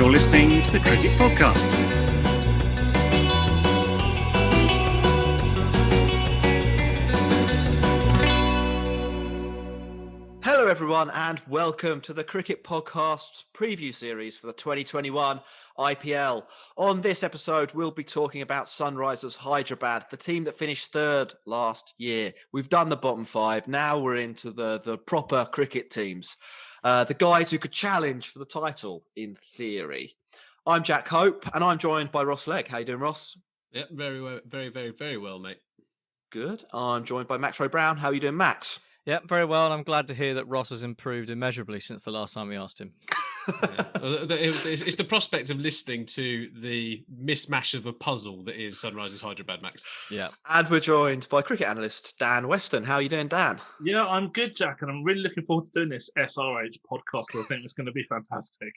You're listening to the Cricket Podcast. Hello everyone and welcome to the Cricket Podcast's preview series for the 2021 IPL. On this episode, we'll be talking about Sunrisers Hyderabad, the team that finished third last year. We've done the bottom five. Now we're into the proper cricket teams. The guys who could challenge for the title in theory. I'm Jack Hope and I'm joined by Ross Legg. How you doing, Ross? Yeah, very well, very well, mate. Good. I'm joined by Max Rowe Brown. How are you doing, Max? Yeah, very well, and I'm glad to hear that Ross has improved immeasurably since the last time we asked him. It's the prospect of listening to the mismatch of a puzzle that is Sunrisers Hyderabad, Max. Yeah. And we're joined by cricket analyst Dan Weston. How are you doing, Dan? Yeah, I'm good, Jack, and I'm really looking forward to doing this SRH podcast. I think it's going to be fantastic.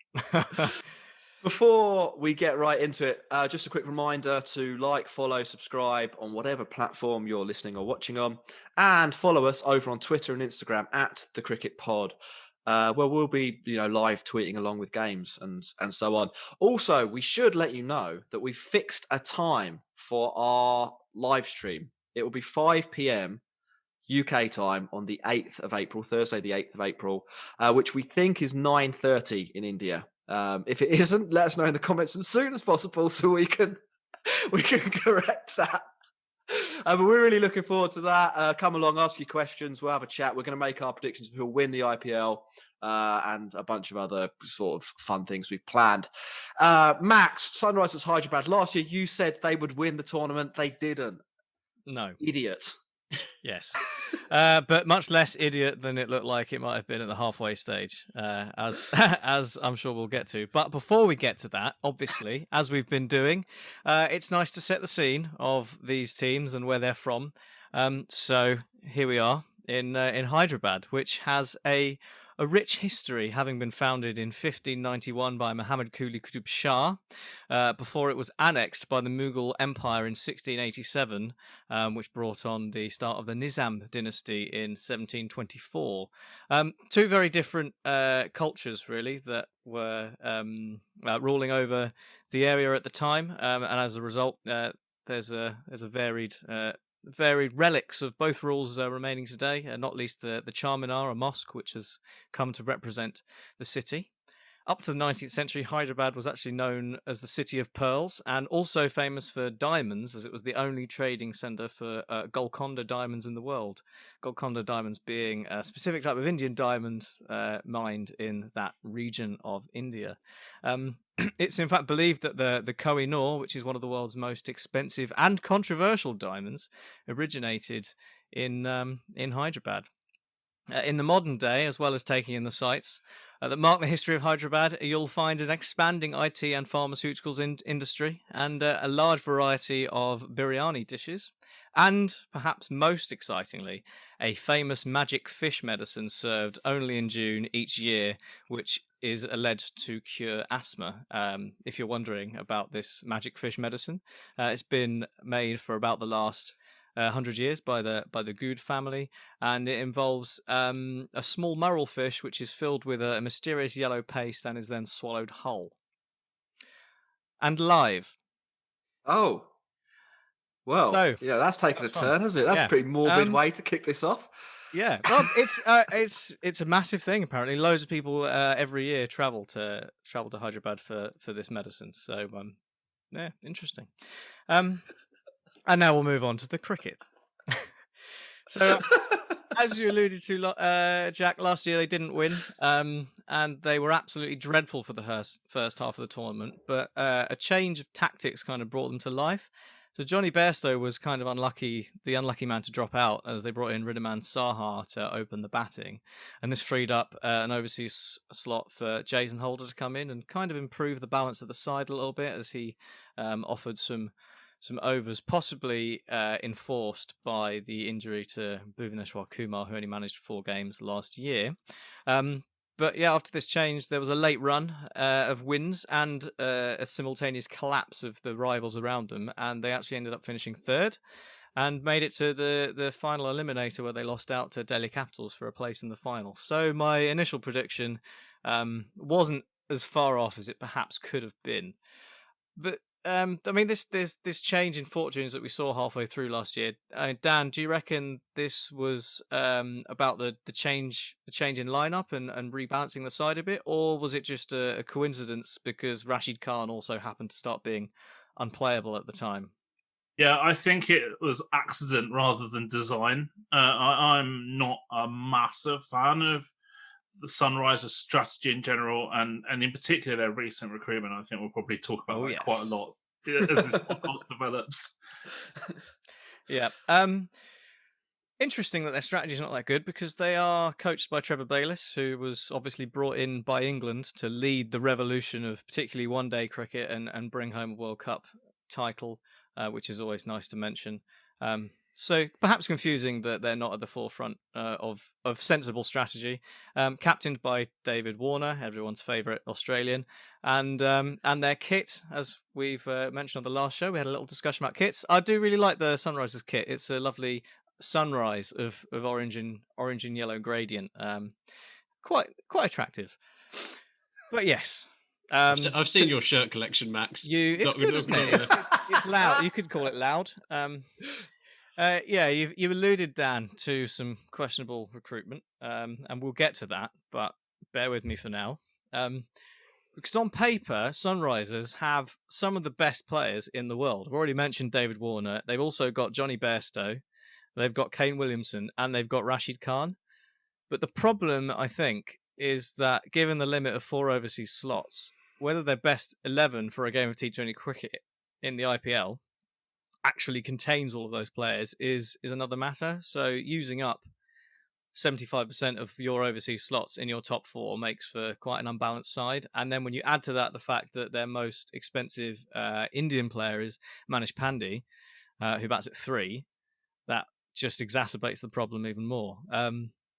Before we get right into it, just a quick reminder to like, follow, subscribe on whatever platform you're listening or watching on, and follow us over on Twitter and Instagram at the Cricket Pod, where we'll be, live tweeting along with games and so on. Also, we should let you know that we've fixed a time for our live stream. It will be 5 p.m. UK time on the 8th of April, Thursday, the 8th of April, which we think is 9:30 in India. If it isn't, let us know in the comments as soon as possible so we can correct that. But we're really looking forward to that. Come along, ask your questions. We'll have a chat. We're going to make our predictions of who'll win the IPL and a bunch of other sort of fun things we've planned. Max, Sunrisers Hyderabad. Last year, you said they would win the tournament. They didn't. No. Idiot. Yes. But much less idiot than it looked like it might have been at the halfway stage, as I'm sure we'll get to. But before we get to that, obviously, as we've been doing, it's nice to set the scene of these teams and where they're from. So here we are in Hyderabad, which has a rich history, having been founded in 1591 by Muhammad Quli Qutub Shah, before it was annexed by the Mughal Empire in 1687, which brought on the start of the Nizam dynasty in 1724. Two very different cultures, really, that were ruling over the area at the time, and as a result, there's a varied relics of both rules remaining today, not least the Charminar, a mosque which has come to represent the city. Up to the 19th century, Hyderabad was actually known as the City of Pearls and also famous for diamonds, as it was the only trading centre for Golconda diamonds in the world. Golconda diamonds being a specific type of Indian diamond mined in that region of India. It's in fact believed that the Koh-i-Noor, which is one of the world's most expensive and controversial diamonds, originated in Hyderabad. In the modern day, as well as taking in the sites that mark the history of Hyderabad, you'll find an expanding IT and pharmaceuticals industry and a large variety of biryani dishes. And, perhaps most excitingly, a famous magic fish medicine served only in June each year, which is alleged to cure asthma. If you're wondering about this magic fish medicine, it's been made for about the last 100 years by the Good family, and it involves a small marl fish which is filled with a mysterious yellow paste and is then swallowed whole. And live. Oh. Well, that's taken a turn, hasn't it? That's a pretty morbid way to kick this off. Yeah, well, it's a massive thing. Apparently, loads of people every year travel to Hyderabad for this medicine. So, yeah, interesting. And now we'll move on to the cricket. So, as you alluded to, Jack, last year they didn't win, and they were absolutely dreadful for the first half of the tournament. But a change of tactics kind of brought them to life. So Johnny Bairstow was kind of the unlucky man to drop out, as they brought in Riddhiman Saha to open the batting. And this freed up an overseas slot for Jason Holder to come in and kind of improve the balance of the side a little bit, as he offered some overs, possibly enforced by the injury to Bhuvaneshwar Kumar, who only managed 4 games last year. But yeah, after this change, there was a late run of wins and a simultaneous collapse of the rivals around them, and they actually ended up finishing third and made it to the final eliminator, where they lost out to Delhi Capitals for a place in the final. So my initial prediction wasn't as far off as it perhaps could have been. But I mean, this change in fortunes that we saw halfway through last year. Dan, do you reckon this was about the change in lineup and rebalancing the side a bit, or was it just a coincidence because Rashid Khan also happened to start being unplayable at the time? Yeah, I think it was accident rather than design. I'm not a massive fan of the Sunrisers strategy in general, and in particular their recent recruitment. I think we'll probably talk about that quite a lot as this podcast develops. Yeah. Interesting that their strategy is not that good because they are coached by Trevor Bayliss, who was obviously brought in by England to lead the revolution of particularly one-day cricket and bring home a World Cup title, which is always nice to mention. So perhaps confusing that they're not at the forefront of sensible strategy. Captained by David Warner, everyone's favourite Australian, and their kit, as we've mentioned on the last show, we had a little discussion about kits. I do really like the Sunrisers kit. It's a lovely sunrise of orange and yellow gradient. Quite attractive. But yes. I've seen your shirt collection, Max. It's good, isn't it? It's loud. You could call it loud. Yeah, you've alluded, Dan, to some questionable recruitment, and we'll get to that, but bear with me for now. Because on paper, Sunrisers have some of the best players in the world. I've already mentioned David Warner. They've also got Johnny Bairstow, they've got Kane Williamson, and they've got Rashid Khan. But the problem, I think, is that given the limit of 4 overseas slots, whether their best 11 for a game of T20 cricket in the IPL actually contains all of those players is another matter. So using up 75% of your overseas slots in your top 4 makes for quite an unbalanced side. And then when you add to that the fact that their most expensive Indian player is Manish Pandey, who bats at 3, that just exacerbates the problem even more.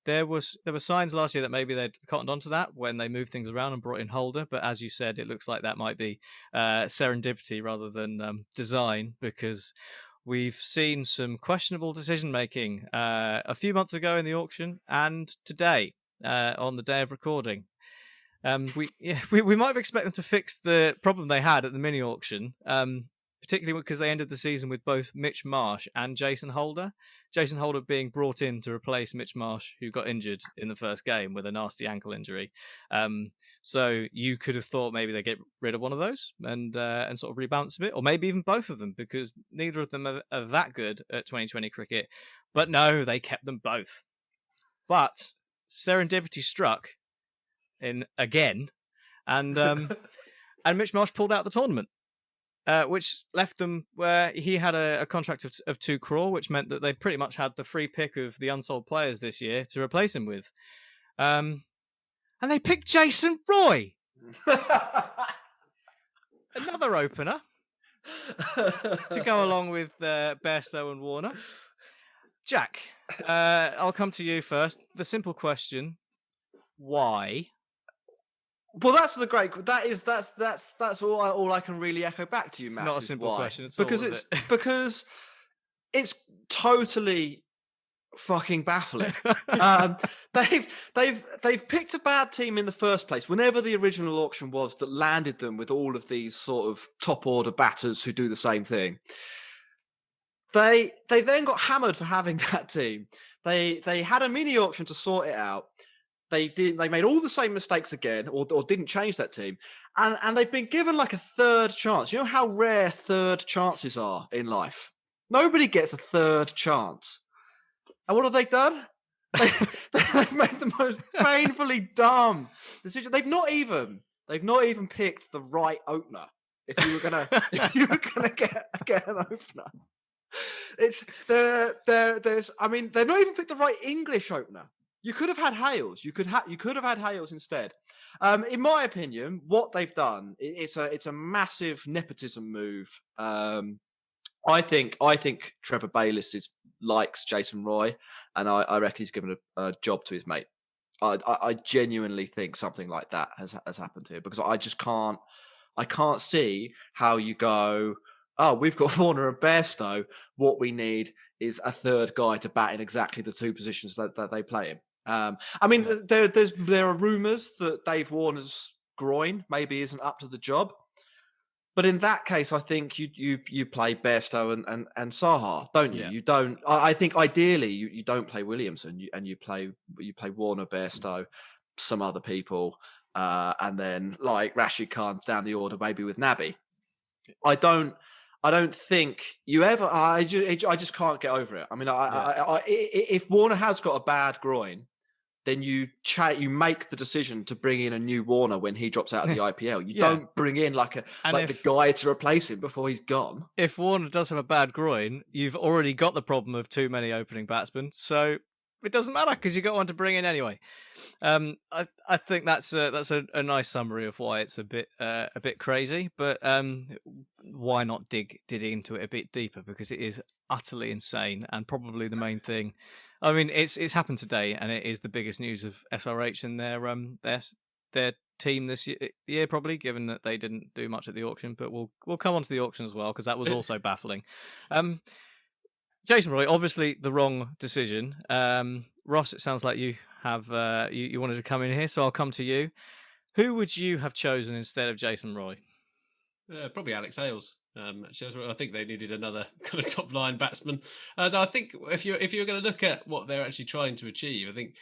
There were signs last year that maybe they'd cottoned onto that when they moved things around and brought in Holder, but as you said, it looks like that might be serendipity rather than design, because we've seen some questionable decision making a few months ago in the auction and today on the day of recording. We might have expected them to fix the problem they had at the mini auction, particularly because they ended the season with both Mitch Marsh and Jason Holder. Jason Holder being brought in to replace Mitch Marsh, who got injured in the first game with a nasty ankle injury. So you could have thought maybe they get rid of one of those and sort of rebalance a bit, or maybe even both of them, because neither of them are that good at 2020 cricket. But no, they kept them both. But serendipity struck in again, and Mitch Marsh pulled out the tournament. Which left them where he had a contract of 2 crore, which meant that they pretty much had the free pick of the unsold players this year to replace him with. And they picked Jason Roy, another opener, to go along with Bairstow and Warner. Jack, I'll come to you first. The simple question: why? Well, that's all I can really echo back to you, Matt. It's not a simple question at all, because it's totally fucking baffling. They've picked a bad team in the first place. Whenever the original auction was that landed them with all of these sort of top order batters who do the same thing, they then got hammered for having that team. They had a mini auction to sort it out. They made all the same mistakes again, or didn't change that team, and they've been given like a third chance. You know how rare third chances are in life. Nobody gets a third chance. And what have they done? They've made the most painfully dumb decision. They've not even picked the right opener. If you were gonna get an opener, they've not even picked the right English opener. You could have had Hales. You could have had Hales instead. In my opinion, what they've done, it's a massive nepotism move. I think Trevor Bayliss likes Jason Roy, and I reckon he's given a job to his mate. I genuinely think something like that has happened here, because I just can't see how you go, oh, we've got Warner and Bairstow. What we need is a third guy to bat in exactly the 2 positions that they play in. There are rumours that Dave Warner's groin maybe isn't up to the job. But in that case, I think you play Bairstow and Saha, don't you? Yeah. You don't. I think ideally you don't play Williamson and you play Warner, Bairstow, some other people, and then like Rashid Khan down the order, maybe with Naby. I don't think you ever. I just can't get over it. I mean, if Warner has got a bad groin, then you make the decision to bring in a new Warner when he drops out of the IPL. You don't bring in the guy to replace him before he's gone. If Warner does have a bad groin, you've already got the problem of too many opening batsmen, so it doesn't matter because you got one to bring in anyway. I think that's a nice summary of why it's a bit crazy, but why not dig into it a bit deeper, because it is utterly insane and probably the main thing. I mean, it's happened today, and it is the biggest news of SRH and their team this year, probably, given that they didn't do much at the auction. But we'll come on to the auction as well, because that was also baffling. Jason Roy, obviously the wrong decision. Ross, it sounds like you have you wanted to come in here, so I'll come to you. Who would you have chosen instead of Jason Roy? Probably Alex Hales. I think they needed another kind of top line batsman. I think if you're going to look at what they're actually trying to achieve, I think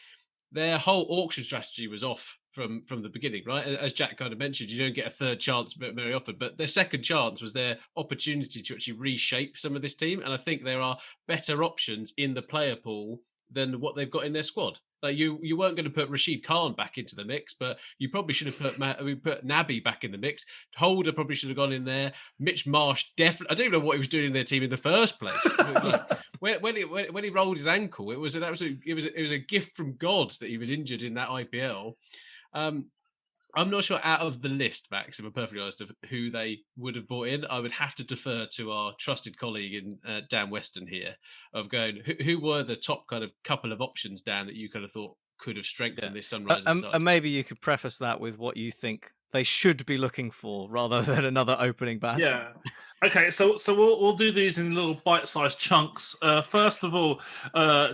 their whole auction strategy was off from the beginning, right? As Jack kind of mentioned, you don't get a third chance very often, but their second chance was their opportunity to actually reshape some of this team. And I think there are better options in the player pool than what they've got in their squad. Like you weren't going to put Rashid Khan back into the mix, but you probably should have put Naby back in the mix. Holder probably should have gone in there. Mitch Marsh definitely. I don't even know what he was doing in their team in the first place. When he rolled his ankle, it was a gift from God that he was injured in that IPL. I'm not sure out of the list, Max, if I'm perfectly honest, of who they would have brought in. I would have to defer to our trusted colleague in Dan Weston here, of going, who were the top kind of couple of options, Dan, that you kind of thought could have strengthened this Sunrisers side? And maybe you could preface that with what you think they should be looking for, rather than another opening batsman. Yeah. Okay, so we'll do these in little bite-sized chunks. First of all,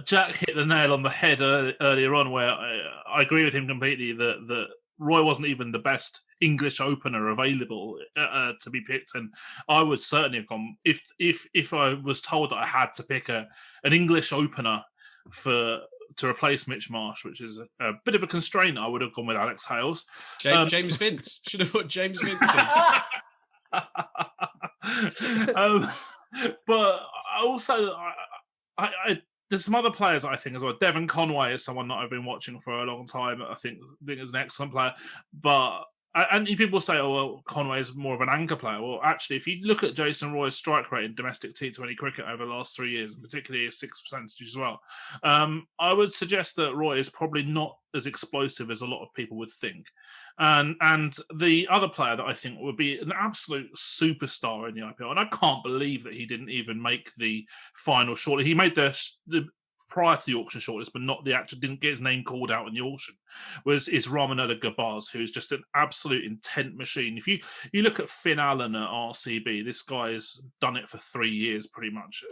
Jack hit the nail on the head earlier on, where I agree with him completely that Roy wasn't even the best English opener available to be picked, and I would certainly have gone if I was told that I had to pick an English opener to replace Mitch Marsh, which is a bit of a constraint. I would have gone with Alex Hales. James Vince should have put James Vince in. But also, I there's some other players I think as well. Devon Conway is someone that I've been watching for a long time. I think is an excellent player. But and people say, oh, well, Conway is more of an anchor player. Well, actually, if you look at Jason Roy's strike rate in domestic T20 cricket over the last 3 years, and particularly his 6% as well, I would suggest that Roy is probably not as explosive as a lot of people would think. And the other player that I think would be an absolute superstar in the IPL, and I can't believe that he didn't even make the final shortlist. He made the prior to the auction shortlist, but not the actual, didn't get his name called out in the auction, is Ramanella Garbaz, who's just an absolute intent machine. If you look at Finn Allen at RCB, this guy has done it for 3 years pretty much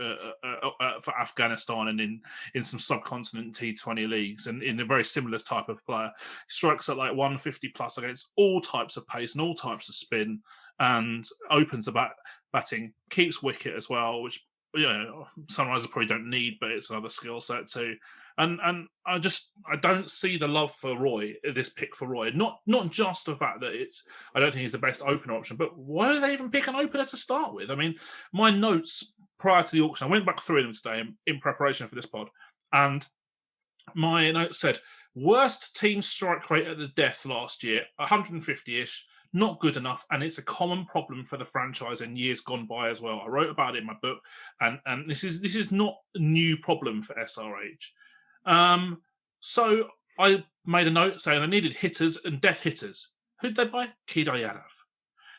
for Afghanistan and in some subcontinent T20 leagues, and in a very similar type of player. He strikes at like 150 plus against all types of pace and all types of spin, and opens the batting, keeps wicket as well, which Sunrisers probably don't need, but it's another skill set too. And I don't see the love for Roy, this pick for Roy. Not just the fact that I don't think he's the best opener option, but why do they even pick an opener to start with? I mean, my notes prior to the auction, I went back through them today in preparation for this pod, and my notes said worst team strike rate at the death last year, 150-ish. Not good enough, and it's a common problem for the franchise in years gone by as well. I wrote about it in my book, and this is not a new problem for SRH. So I made a note saying I needed hitters and death hitters. Who'd they buy? Kedar Yadav.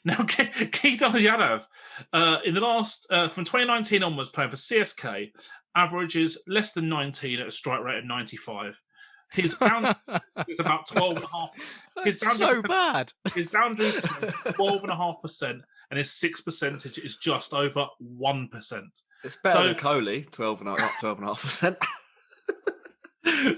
Now, Kedar Yadav, in the last from 2019 onwards, playing for CSK, averages less than 19 at a strike rate of 95. His boundary is about 12.5%. That's so bad. His boundary is 12.5%, and his 6% is just over 1%. It's better than Kohli, 12.5%.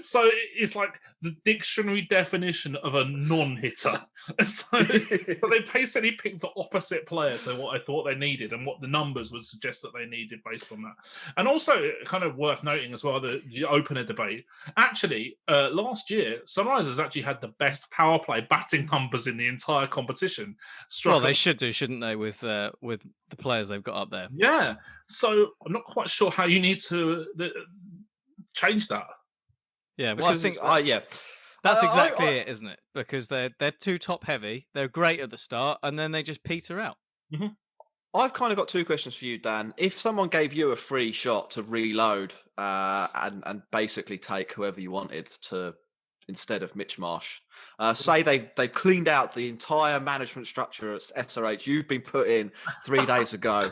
So it's like the dictionary definition of a non-hitter. So they basically picked the opposite player to what I thought they needed and what the numbers would suggest that they needed based on that. And also, kind of worth noting as well, the opener debate. Actually, last year, Sunrisers actually had the best power play batting numbers in the entire competition. Well, they should do, shouldn't they, with the players they've got up there? Yeah. So I'm not quite sure how you need to change that. Yeah, well, Because I think that's exactly it, isn't it? Because they're too top heavy. They're great at the start, and then they just peter out. Mm-hmm. I've kind of got two questions for you, Dan. If someone gave you a free shot to reload and basically take whoever you wanted to instead of Mitch Marsh, say they've cleaned out the entire management structure at SRH you've been put in 3 days ago.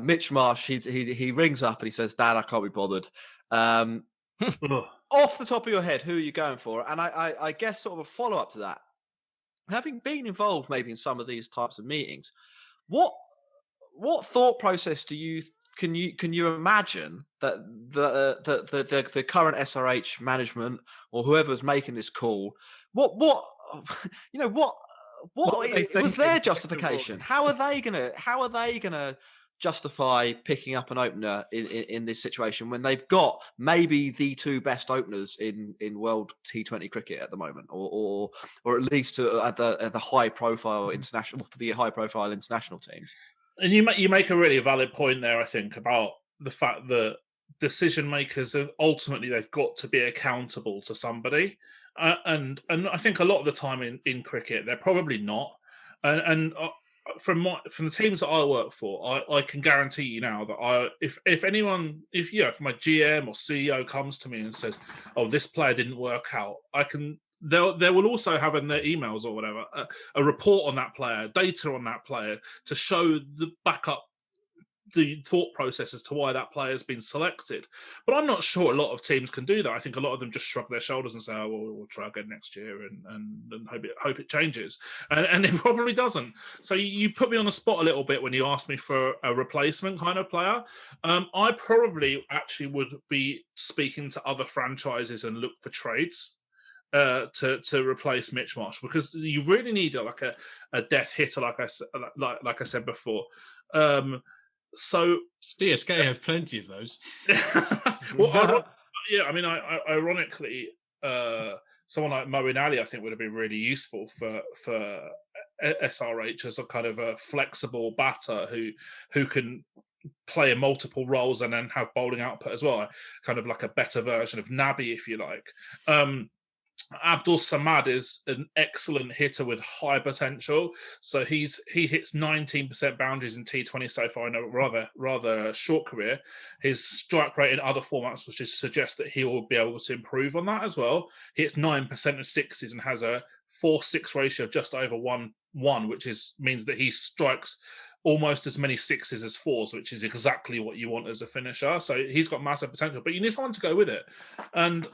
Mitch Marsh, he rings up and he says, "Dan, I can't be bothered." Off the top of your head, who are you going for? And I guess sort of a follow-up to that, having been involved maybe in some of these types of meetings, what thought process can you imagine that the current SRH management or whoever's making this call, what was their justification? How are they gonna justify picking up an opener in this situation when they've got maybe the two best openers in world T20 cricket at the moment, or at least at the high profile international for the high profile international teams? And you make a really valid point there, I think, about the fact that decision makers ultimately they've got to be accountable to somebody, and I think a lot of the time in cricket they're probably not, and from the teams that I work for, I can guarantee you now that if my GM or CEO comes to me and says, "Oh, this player didn't work out," they will also have in their emails or whatever a report on that player, data on that player to show the backup, the thought process as to why that player has been selected. But I'm not sure a lot of teams can do that. I think a lot of them just shrug their shoulders and say, "Oh, well, we'll try again next year and hope it changes," and it probably doesn't. So you put me on the spot a little bit when you asked me for a replacement kind of player. I probably actually would be speaking to other franchises and look for trades to replace Mitch Marsh, because you really need a death hitter, like I said before. So CSK have plenty of those. Well, yeah, I mean, ironically, someone like Moeen Ali, I think, would have been really useful for SRH as a kind of a flexible batter who can play in multiple roles and then have bowling output as well, kind of like a better version of Nabi, if you like. Abdul Samad is an excellent hitter with high potential. So he hits 19% boundaries in T20 so far in a rather short career. His strike rate in other formats, which suggests that he will be able to improve on that as well. He hits 9% of sixes and has a 4-6 ratio of just over 1-1, which means that he strikes almost as many sixes as fours, which is exactly what you want as a finisher. So he's got massive potential, but you need someone to go with it. And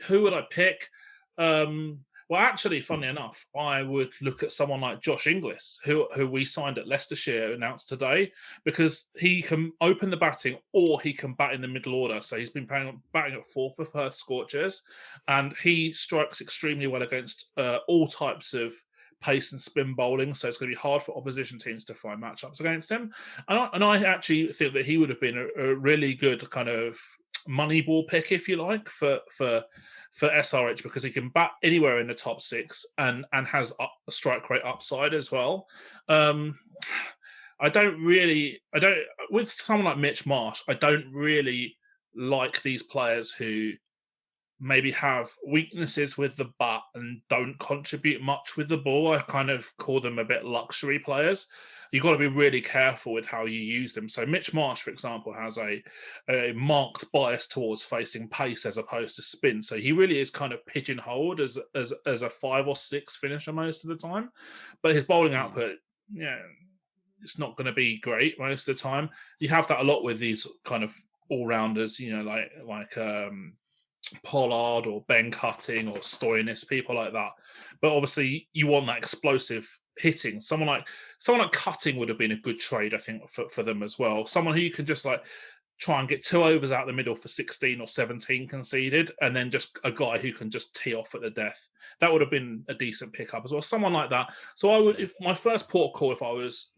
who would I pick? Well, actually, funnily enough, I would look at someone like Josh Inglis, who we signed at Leicestershire, announced today, because he can open the batting or he can bat in the middle order. So he's been batting at fourth for Perth Scorchers, and he strikes extremely well against all types of pace and spin bowling, so it's going to be hard for opposition teams to find matchups against him. And I actually think that he would have been a really good kind of money ball pick, if you like, for SRH, because he can bat anywhere in the top six and has a strike rate upside as well. With someone like Mitch Marsh, I don't really like these players who maybe have weaknesses with the bat and don't contribute much with the ball. I kind of call them a bit luxury players. You've got to be really careful with how you use them. So Mitch Marsh, for example, has a marked bias towards facing pace as opposed to spin. So he really is kind of pigeonholed as a 5 or 6 finisher most of the time. But his bowling output, it's not going to be great most of the time. You have that a lot with these kind of all-rounders, like Pollard or Ben Cutting or Stoinis, people like that. But obviously you want that explosive hitting. Someone like Cutting would have been a good trade, I think, for them as well. Someone who you can just try and get 2 overs out the middle for 16 or 17 conceded, and then just a guy who can just tee off at the death. That would have been a decent pickup as well. Someone like that. So I would, if my first port call, if I was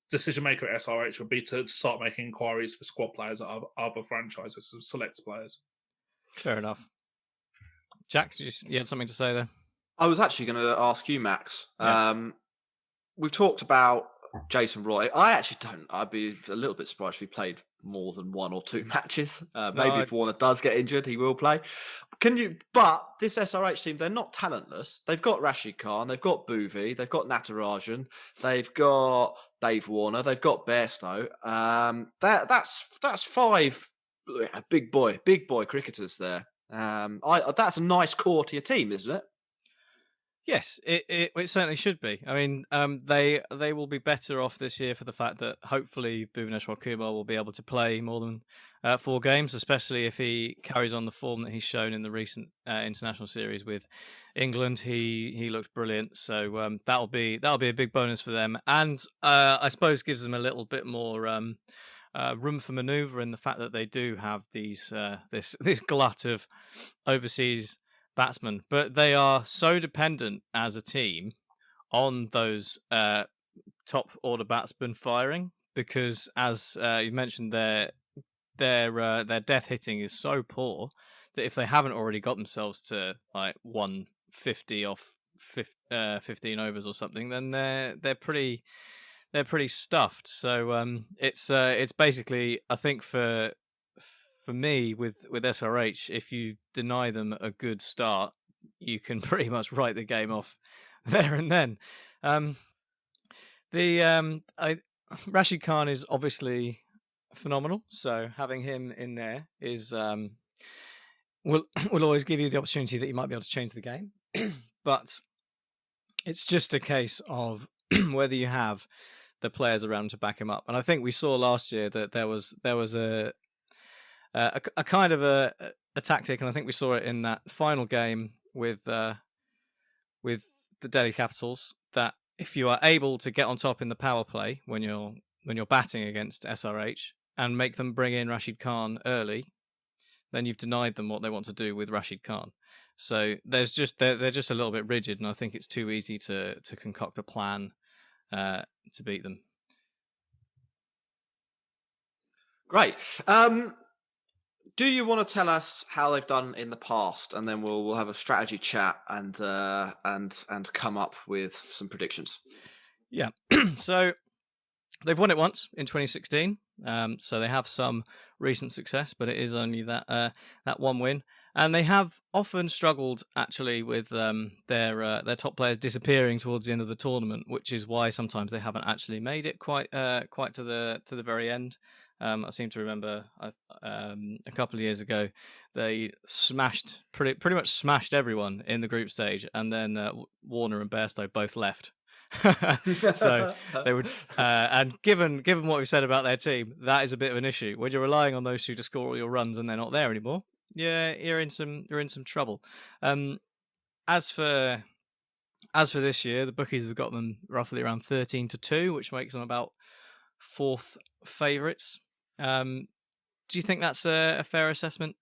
decision maker at SRH, would be to start making inquiries for squad players at other franchises, select players. Fair enough. Jack, you had something to say there? I was actually going to ask you, Max. Yeah. We've talked about Jason Roy. I'd be a little bit surprised if he played more than 1 or 2 matches. If Warner does get injured, he will play. But this SRH team, they're not talentless. They've got Rashid Khan, they've got Bhuvi, they've got Natarajan, they've got Dave Warner, they've got Bairstow. That's 5 big boy cricketers there. That's a nice core to your team, isn't it? Yes, it certainly should be. I mean, they will be better off this year for the fact that hopefully Bhuvaneshwar Kumar will be able to play more than 4 games, especially if he carries on the form that he's shown in the recent international series with England. He looked brilliant, so that'll be a big bonus for them, and I suppose gives them a little bit more room for manoeuvre in the fact that they do have these this glut of overseas batsmen, but they are so dependent as a team on those top order batsmen firing, because as you mentioned, their death hitting is so poor that if they haven't already got themselves to like 150 off 15 overs or something, then they're pretty stuffed. So it's basically, I think for me with SRH, if you deny them a good start, you can pretty much write the game off there and then. Rashid Khan is obviously phenomenal, so having him in there is will always give you the opportunity that you might be able to change the game. But it's just a case of whether you have the players around to back him up. And I think we saw last year that there was a kind of a tactic, and I think we saw it in that final game with the Delhi Capitals, that if you are able to get on top in the power play when you're batting against SRH and make them bring in Rashid Khan early, then you've denied them what they want to do with Rashid Khan. So they're just a little bit rigid, and I think it's too easy to concoct a plan to beat them. Great. Do you want to tell us how they've done in the past, and then we'll have a strategy chat and come up with some predictions? Yeah. So they've won it once in 2016. So they have some recent success, but it is only that one win, and they have often struggled actually with their top players disappearing towards the end of the tournament, which is why sometimes they haven't actually made it quite to the very end. I seem to remember a couple of years ago they pretty much smashed everyone in the group stage, and then Warner and Bairstow both left. So they would, and given what we've said about their team, that is a bit of an issue when you're relying on those two to score all your runs and they're not there anymore. Yeah, you're in some trouble. As for this year, the bookies have got them roughly around 13-2, which makes them about 4th favourites. Do you think that's a fair assessment,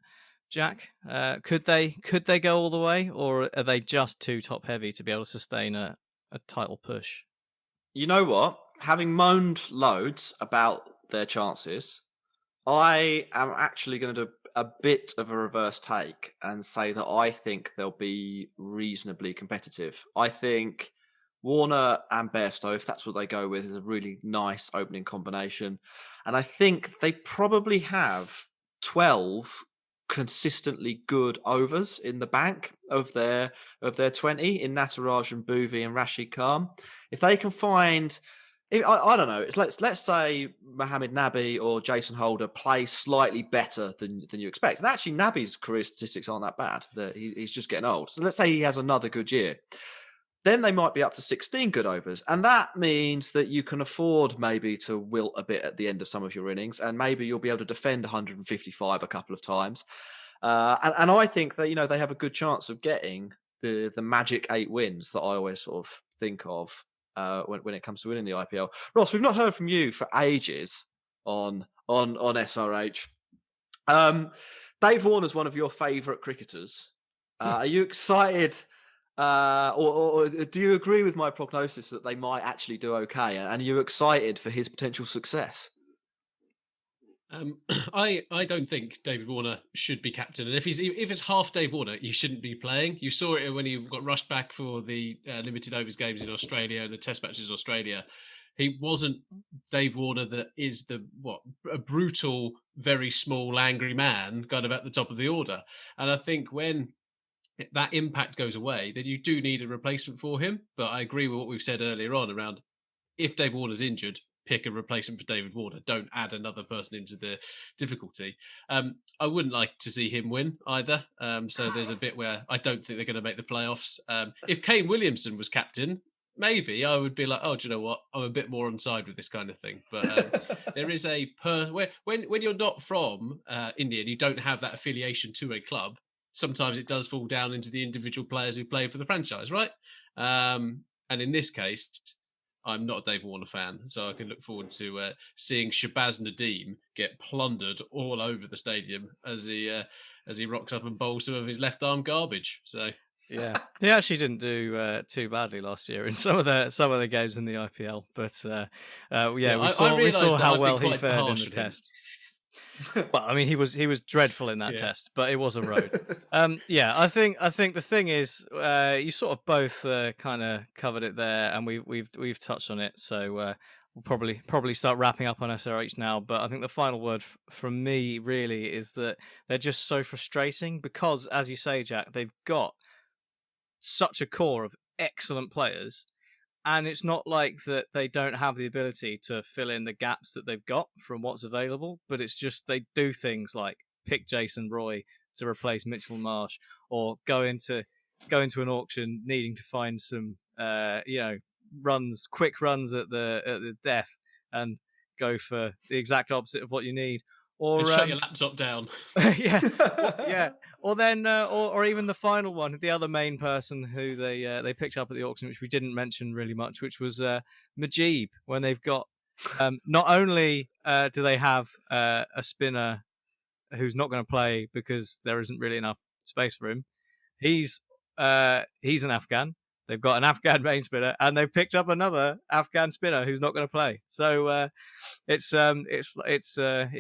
Jack? Could they go all the way, or are they just too top heavy to be able to sustain a title push? You know what? Having moaned loads about their chances, I am actually going to do a bit of a reverse take and say that I think they'll be reasonably competitive. I think Warner and Bairstow, if that's what they go with, is a really nice opening combination. And I think they probably have 12 consistently good overs in the bank of their 20 in Natarajan, Bhuvi and Rashid Khan. If they can find, I don't know, let's say Mohammed Nabi or Jason Holder play slightly better than you expect. And actually Nabi's career statistics aren't that bad. He's just getting old. So let's say he has another good year. Then they might be up to 16 good overs. And that means that you can afford maybe to wilt a bit at the end of some of your innings, and maybe you'll be able to defend 155 a couple of times. And I think that, they have a good chance of getting the magic 8 wins that I always sort of think of when it comes to winning the IPL. Ross, we've not heard from you for ages on on SRH. Dave Warner's one of your favourite cricketers. Are you excited, or do you agree with my prognosis that they might actually do okay? And are you excited for his potential success? I don't think David Warner should be captain, and if it's half Dave Warner, he shouldn't be playing. You saw it when he got rushed back for the limited overs games in Australia and the Test matches in Australia. He wasn't Dave Warner that is a brutal, very small, angry man kind of at the top of the order. And I think when that impact goes away, then you do need a replacement for him. But I agree with what we've said earlier on around if Dave Warner's injured, pick a replacement for David Warner. Don't add another person into the difficulty. I wouldn't like to see him win either. So there's a bit where I don't think they're going to make the playoffs. If Kane Williamson was captain, maybe I would be like, oh, do you know what? I'm a bit more on side with this kind of thing. But there is when you're not from India and you don't have that affiliation to a club, sometimes it does fall down into the individual players who play for the franchise, right? And in this case, I'm not a Dave Warner fan, so I can look forward to seeing Shabazz Nadeem get plundered all over the stadium as he rocks up and bowls some of his left arm garbage. So yeah, he actually didn't do too badly last year in some of the games in the IPL, but we saw how well he fared in the Test. Well, I mean, he was dreadful in that Test, but it was a road. I think the thing is, you sort of both kind of covered it there, and we've touched on it. So we'll probably start wrapping up on SRH now. But I think the final word from me really is that they're just so frustrating because, as you say, Jack, they've got such a core of excellent players. And it's not like that they don't have the ability to fill in the gaps that they've got from what's available, but it's just they do things like pick Jason Roy to replace Mitchell Marsh, or go into an auction needing to find some quick runs at the death, and go for the exact opposite of what you need. Or shut your laptop down. Or even the final one, the other main person who they picked up at the auction, which we didn't mention really much, which was Mujeeb. When they've got not only do they have a spinner who's not going to play because there isn't really enough space for him, he's an Afghan. They've got an Afghan main spinner, and they've picked up another Afghan spinner who's not going to play. So it's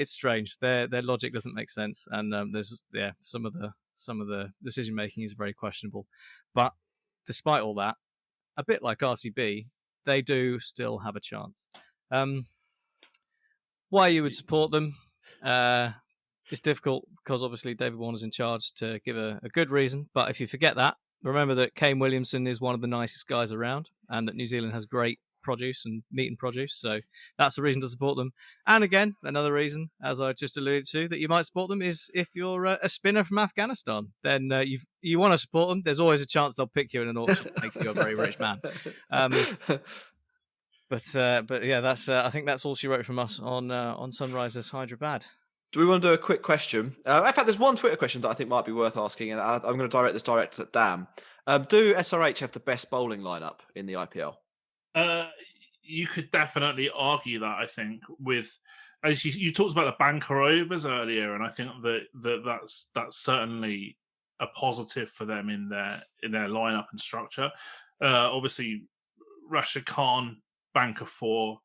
strange. Their logic doesn't make sense, and there's some of the decision making is very questionable. But despite all that, a bit like RCB, they do still have a chance. Why you would support them? It's difficult because obviously David Warner's in charge to give a good reason. But if you forget that, remember that Kane Williamson is one of the nicest guys around, and that New Zealand has great produce and meat and produce. So that's a reason to support them. And again, another reason, as I just alluded to, that you might support them is if you're a spinner from Afghanistan. Then you want to support them. There's always a chance they'll pick you in an auction, make you a very rich man. But yeah, that's I think that's all she wrote from us on Sunrisers Hyderabad. Do we want to do a quick question? In fact, there's one Twitter question that I think might be worth asking, and I'm going to direct this direct at Dan. Do SRH have the best bowling lineup in the IPL? You could definitely argue that. I think as you talked about the banker overs earlier, and I think that's certainly a positive for them in their lineup and structure. Obviously, Rashid Khan, banker 4,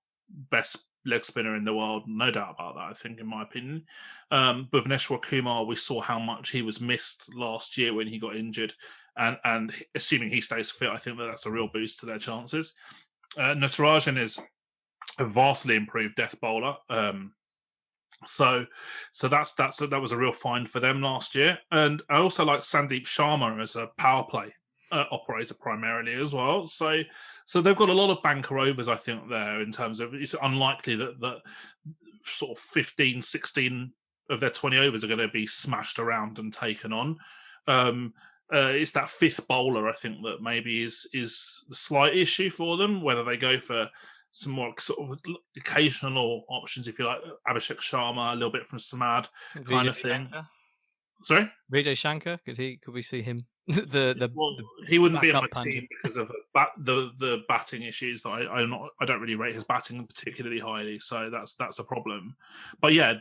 best leg spinner in the world, no doubt about that, I think, in my opinion. Bhuvaneshwar Kumar, we saw how much he was missed last year when he got injured, and assuming he stays fit, I think that's a real boost to their chances. Natarajan is a vastly improved death bowler, so that was a real find for them last year. And I also like Sandeep Sharma as a power play operator primarily as well. So they've got a lot of banker overs, I think, there, in terms of it's unlikely that sort of 15, 16 of their 20 overs are going to be smashed around and taken on. It's that fifth bowler, I think, that maybe is the slight issue for them, whether they go for some more sort of occasional options, if you like, Abhishek Sharma, a little bit from Samad kind of thing. Shankar? Sorry? Vijay Shankar, could we see him he wouldn't be on my backup team because of the batting issues. That I don't really rate his batting particularly highly, so that's a problem. But yeah,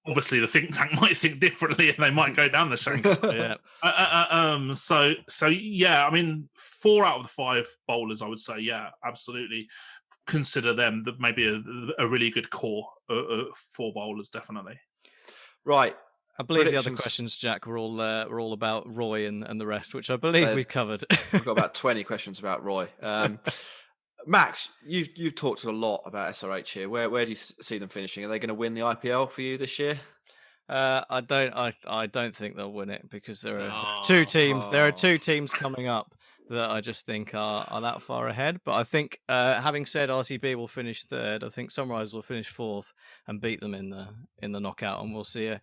obviously the think tank might think differently, and they might go down the Shankar. Yeah. So yeah, I mean, 4 out of the 5 bowlers, I would say, yeah, absolutely consider them maybe a really good core. 4 bowlers, definitely. Right. I believe the other Predictions. questions, Jack, were all about Roy and the rest, which I believe we've covered. We've got about 20 questions about Roy. Max, you've talked a lot about SRH here. Where do you see them finishing? Are they going to win the IPL for you this year? I don't think they'll win it because there are 2 teams. There are 2 teams coming up that I just think are that far ahead. But I think, having said RCB will finish 3rd, I think Sunrisers will finish 4th and beat them in the knockout, and we'll see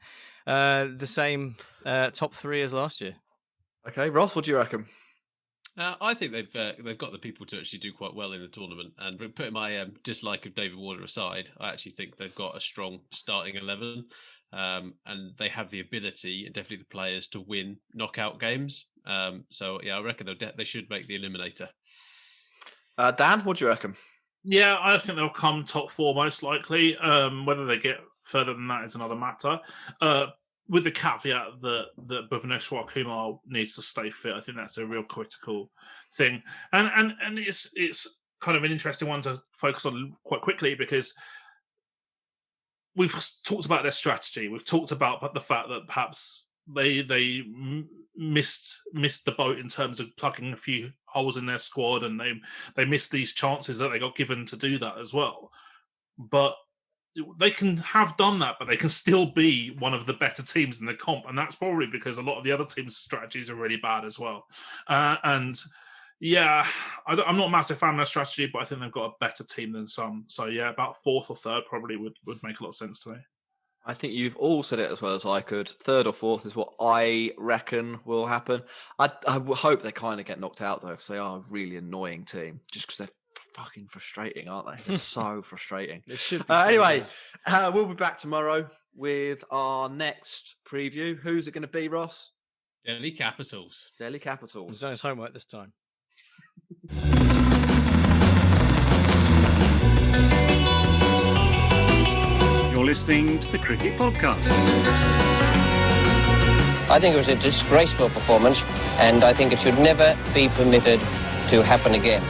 the same top 3 as last year. Okay, Ross, what do you reckon? I think they've got the people to actually do quite well in the tournament. And putting my dislike of David Warner aside, I actually think they've got a strong starting 11. And they have the ability and definitely the players to win knockout games. So yeah, I reckon they should make the eliminator. Dan, what do you reckon? Yeah, I think they'll come top 4 most likely. Whether they get further than that is another matter. With the caveat that Bhuvaneshwar Kumar needs to stay fit, I think that's a real critical thing. And it's kind of an interesting one to focus on quite quickly because we've talked about their strategy. We've talked about the fact that perhaps they missed the boat in terms of plugging a few holes in their squad, and they missed these chances that they got given to do that as well. But they can have done that, but they can still be one of the better teams in the comp, and that's probably because a lot of the other teams' strategies are really bad as well. And yeah, I'm not a massive fan of their strategy, but I think they've got a better team than some. So yeah, about 4th or 3rd probably would make a lot of sense to me. I think you've all said it as well as I could. 3rd or 4th is what I reckon will happen. I hope they kind of get knocked out, though, because they are a really annoying team, just because they're fucking frustrating, aren't they? They're so frustrating. It should be anyway, we'll be back tomorrow with our next preview. Who's it going to be, Ross? Delhi Capitals. Delhi Capitals. He's done his homework this time. You're listening to the Cricket Podcast. I think it was a disgraceful performance, and I think it should never be permitted to happen again.